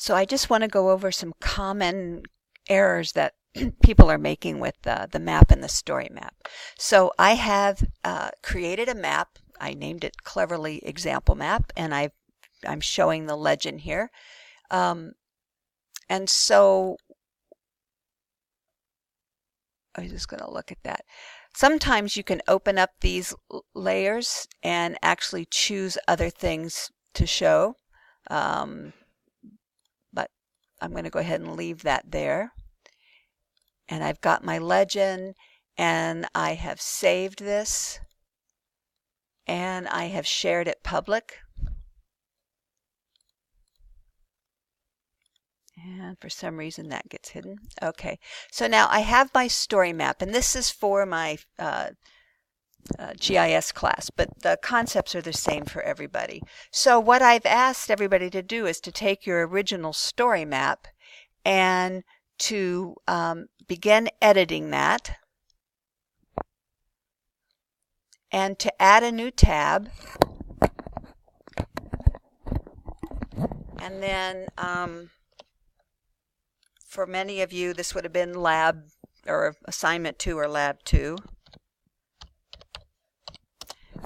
So I just want to go over some common errors that people are making with the map and the story map. So I have created a map. I named it cleverly example map, and I'm showing the legend here. And so I'm just going to look at that. Sometimes you can open up these layers and actually choose other things to show. But I'm going to go ahead and leave that there. And I've got my legend, and I have saved this, and I have shared it public. And for some reason that gets hidden. Okay, so now I have my story map, and this is for my GIS class, but the concepts are the same for everybody. So what I've asked everybody to do is to take your original story map and to begin editing that, and to add a new tab, and then for many of you this would have been lab or assignment 2 or lab 2.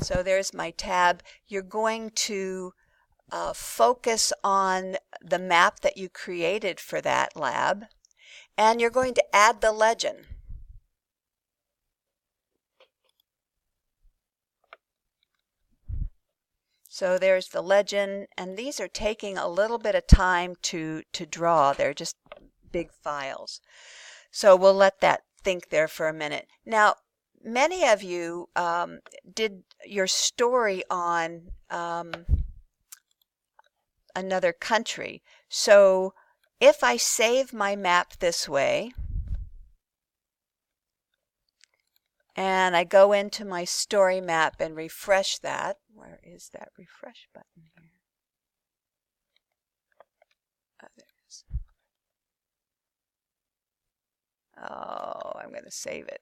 So there's my tab. You're going to focus on the map that you created for that lab, and you're going to add the legend. So there's the legend, and these are taking a little bit of time to draw. They're just big files. So we'll let that think there for a minute. Now, many of you did your story on another country. So if I save my map this way, and I go into my story map and refresh that, where is that refresh button here? Oh, there it is. Oh, I'm going to save it.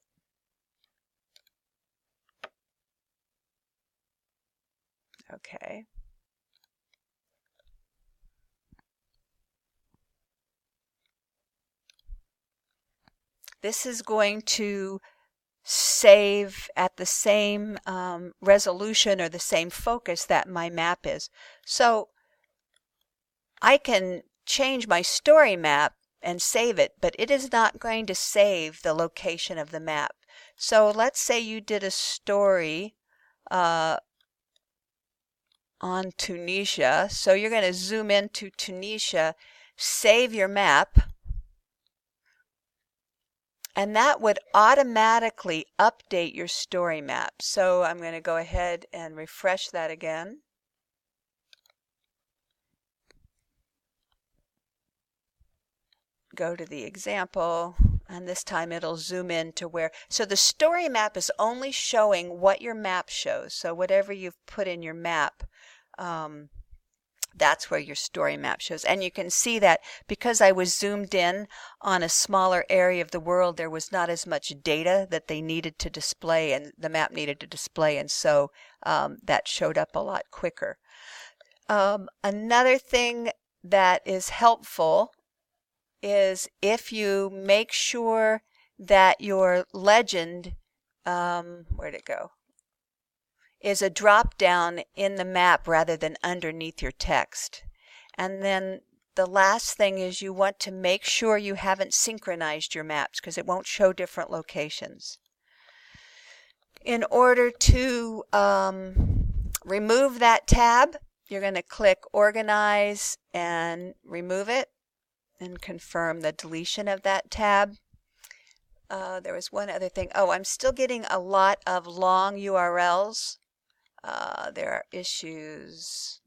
Okay. This is going to save at the same resolution or the same focus that my map is. So I can change my story map and save it, but it is not going to save the location of the map. So let's say you did a story on Tunisia. So you're going to zoom into Tunisia, save your map, and that would automatically update your story map. So I'm going to go ahead and refresh that again. Go to the example, and this time it'll zoom in to where. So the story map is only showing what your map shows. So whatever you've put in your map, that's where your story map shows. And you can see that because I was zoomed in on a smaller area of the world, there was not as much data that they needed to display, and the map needed to display, and so that showed up a lot quicker. Another thing that is helpful is if you make sure that your legend, where'd it go? Is a drop down in the map rather than underneath your text. And then the last thing is you want to make sure you haven't synchronized your maps, because it won't show different locations. In order to remove that tab, you're going to click Organize and remove it and confirm the deletion of that tab. There was one other thing. Oh, I'm still getting a lot of long URLs. There are issues.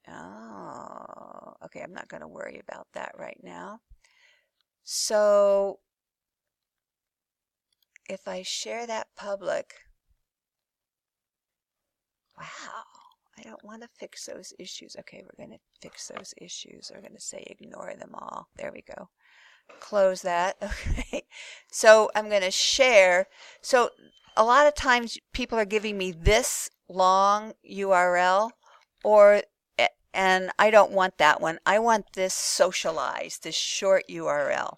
Oh, okay, I'm not going to worry about that right now. So if I share that public, wow, I don't want to fix those issues. Okay, we're going to fix those issues. We're going to say ignore them all. There we go. Close that. Okay, so I'm going to share. So a lot of times people are giving me this long URL, or And I don't want that one. I want this socialized, this short URL.